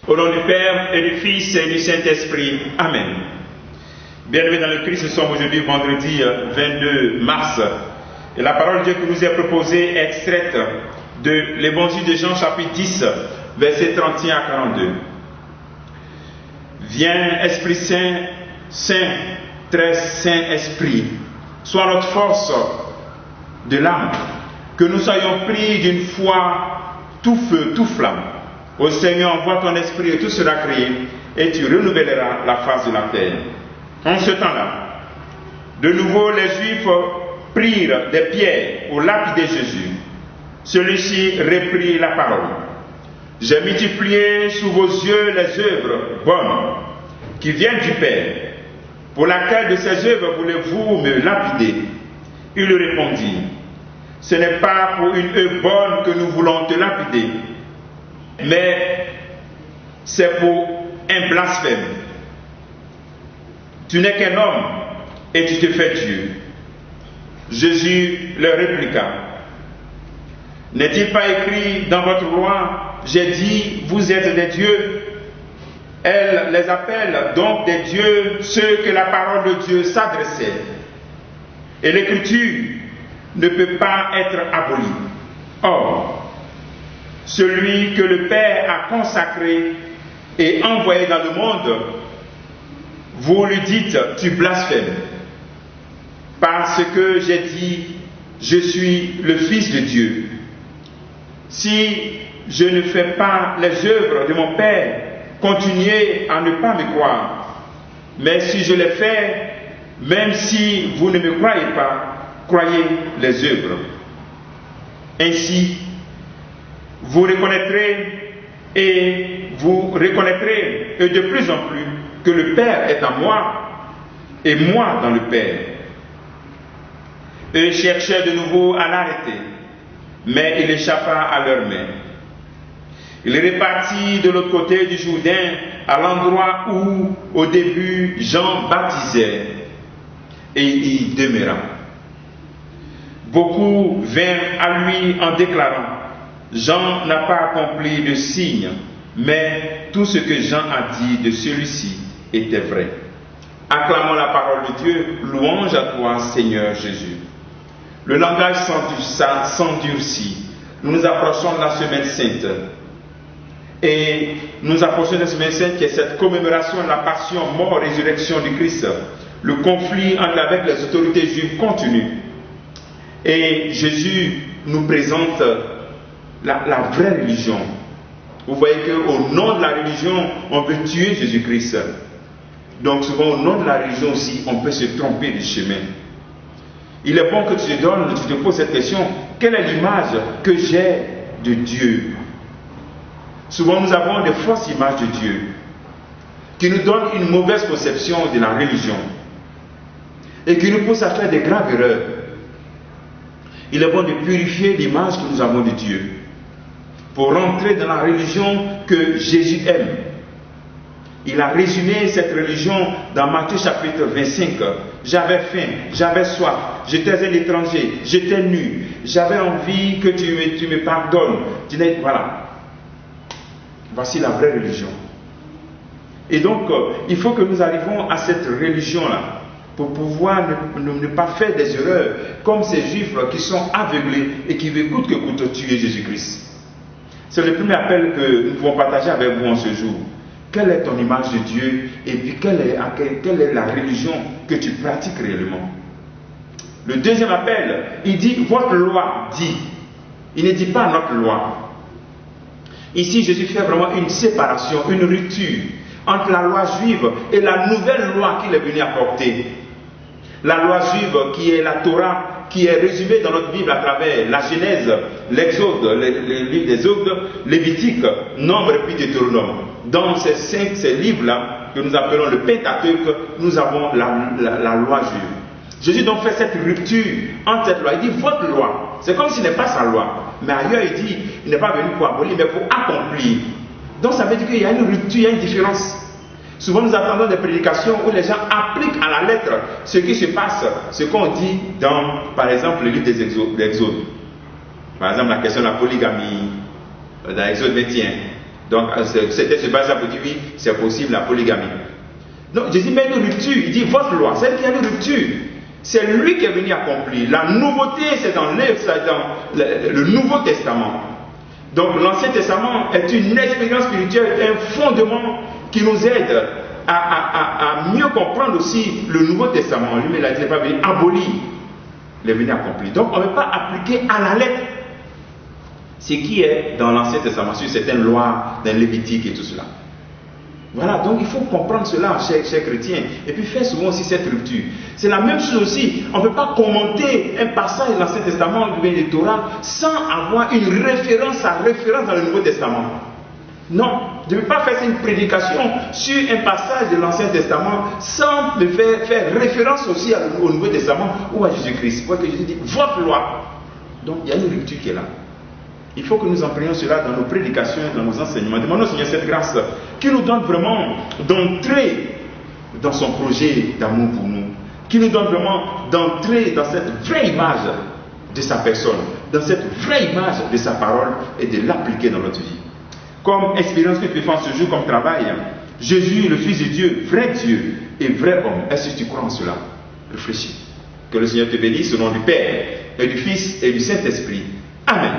Au nom du Père et du Fils et du Saint-Esprit. Amen. Bien-aimés dans le Christ, nous sommes aujourd'hui vendredi 22 mars. Et la parole de Dieu qui nous est proposée est extraite de l'évangile de Jean chapitre 10, versets 31 à 42. Viens, Esprit Saint, Saint, très Saint-Esprit, sois notre force de l'âme, que nous soyons pris d'une foi tout feu, tout flamme. Ô Seigneur, envoie ton esprit et tout sera créé, et tu renouvelleras la face de la terre. En ce temps-là, de nouveau les Juifs prirent des pierres pour lapider Jésus. Celui-ci reprit la parole. J'ai multiplié sous vos yeux les œuvres bonnes qui viennent du Père. Pour laquelle de ces œuvres voulez-vous me lapider? Il lui répondit, ce n'est pas pour une œuvre bonne que nous voulons te lapider, mais c'est pour un blasphème. Tu n'es qu'un homme et tu te fais Dieu. Jésus leur répliqua, n'est-il pas écrit dans votre loi, j'ai dit, vous êtes des dieux? Elle les appelle donc des dieux ceux que la parole de Dieu s'adressait. Et l'écriture ne peut pas être abolie. Or, celui que le Père a consacré et envoyé dans le monde, vous lui dites, tu blasphèmes, parce que j'ai dit, je suis le Fils de Dieu. Si je ne fais pas les œuvres de mon Père, continuez à ne pas me croire. Mais si je les fais, même si vous ne me croyez pas, croyez les œuvres. Ainsi, vous reconnaîtrez et de plus en plus que le Père est en moi et moi dans le Père. Eux cherchaient de nouveau à l'arrêter, mais il échappa à leurs mains. Il repartit de l'autre côté du Jourdain, à l'endroit où, au début, Jean baptisait, et y demeura. Beaucoup vinrent à lui en déclarant, Jean n'a pas accompli de signe, mais tout ce que Jean a dit de celui-ci était vrai. Acclamons la parole de Dieu, louange à toi, Seigneur Jésus. Le langage s'endurcit. Nous nous approchons de la semaine sainte. Et nous approchons de la semaine sainte qui est cette commémoration de la passion, mort, résurrection du Christ. Le conflit avec les autorités juives continue. Et Jésus nous présente la vraie religion. Vous voyez qu'au nom de la religion, on peut tuer Jésus-Christ. Donc souvent au nom de la religion aussi, on peut se tromper du chemin. Il est bon que tu te poses cette question, quelle est l'image que j'ai de Dieu? Souvent nous avons des fausses images de Dieu qui nous donnent une mauvaise conception de la religion et qui nous poussent à faire des graves erreurs. Il est bon de purifier l'image que nous avons de Dieu pour rentrer dans la religion que Jésus aime. Il a résumé cette religion dans Matthieu chapitre 25. J'avais faim, j'avais soif, j'étais un étranger, j'étais nu, j'avais envie que tu me pardonnes. Voilà. Voici la vraie religion. Et donc, il faut que nous arrivions à cette religion-là pour pouvoir ne pas faire des erreurs comme ces juifs qui sont aveuglés et qui veulent coûte que coûte tuer Jésus-Christ. C'est le premier appel que nous pouvons partager avec vous en ce jour. Quelle est ton image de Dieu et puis quelle est la religion que tu pratiques réellement? Le deuxième appel, il dit votre loi dit. Il ne dit pas notre loi. Ici, Jésus fait vraiment une séparation, une rupture entre la loi juive et la nouvelle loi qu'il est venu apporter. La loi juive qui est la Torah, qui est résumée dans notre Bible à travers la Genèse, l'Exode, les livres des Exodes, Lévitique, Nombre et puis Deutéronome. Dans ces livres-là, que nous appelons le Pentateuque, nous avons la loi juive. Jésus donc fait cette rupture entre cette loi. Il dit votre loi, c'est comme s'il n'est pas sa loi. Mais ailleurs il dit, il n'est pas venu pour abolir, mais pour accomplir. Donc ça veut dire qu'il y a une rupture, il y a une différence. Souvent nous attendons des prédications où les gens appliquent à la lettre ce qui se passe, ce qu'on dit dans, par exemple, le livre des Exodes. Par exemple, la question de la polygamie, dans l'Exode 21. Donc, c'était ce passage pour dire oui, c'est possible la polygamie. Donc, Jésus met une rupture. Il dit votre loi, celle qui a une rupture. C'est lui qui est venu accomplir. La nouveauté, c'est dans le Nouveau Testament. Donc, l'Ancien Testament est une expérience spirituelle, un fondement qui nous aide à mieux comprendre aussi le Nouveau Testament. Lui, il a dit, il n'est pas venu abolir, il est venu accomplir. Donc, on ne peut pas appliquer à la lettre ce qui est dans l'Ancien Testament, sur certaines lois, dans Lévitique et tout cela. Voilà, donc il faut comprendre cela, chers chrétiens, et puis faire souvent aussi cette rupture. C'est la même chose aussi, on ne peut pas commenter un passage de l'Ancien Testament ou du Torah sans avoir une référence dans le Nouveau Testament. Non, je ne peux pas faire une prédication sur un passage de l'Ancien Testament sans me faire référence aussi au Nouveau Testament ou à Jésus-Christ. Parce que Jésus dit, votre loi. Donc il y a une rupture qui est là. Il faut que nous empruntions cela dans nos prédications, dans nos enseignements. Demandons au Seigneur cette grâce qui nous donne vraiment d'entrer dans son projet d'amour pour nous, qui nous donne vraiment d'entrer dans cette vraie image de sa personne, dans cette vraie image de sa parole et de l'appliquer dans notre vie. Comme expérience que tu peux faire ce jour comme travail, Jésus, le Fils de Dieu et vrai homme. Est-ce que tu crois en cela? Réfléchis. Que le Seigneur te bénisse au nom du Père et du Fils et du Saint-Esprit. Amen.